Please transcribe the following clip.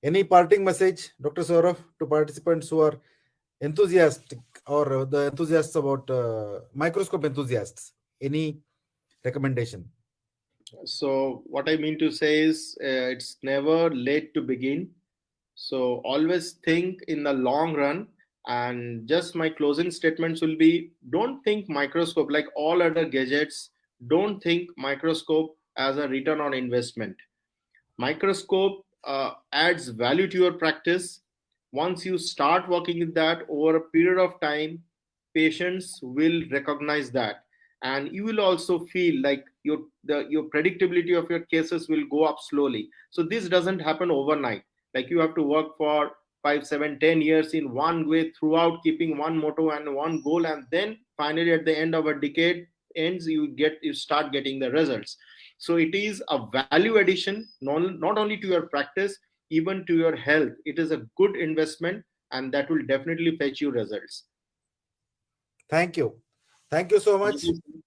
Any parting message, Dr. Saurav, to participants who are enthusiastic or the enthusiasts about microscope enthusiasts? Any recommendation? So what I mean to say is, it's never late to begin. So always think in the long run. And just my closing statements will be: don't think microscope like all other gadgets. Don't think microscope as a return on investment. Microscope adds value to your practice. Once you start working with that over a period of time, patients will recognize that, and you will also feel like your predictability of your cases will go up slowly. So this doesn't happen overnight. Like, you have to work for 5, 7, 10 years in one way throughout, keeping one motto and one goal, and then finally at the end of a decade ends, you start getting the results. So it is a value addition, not only to your practice, even to your health. It is a good investment, and that will definitely fetch you results. Thank you. Thank you so Thank much. you.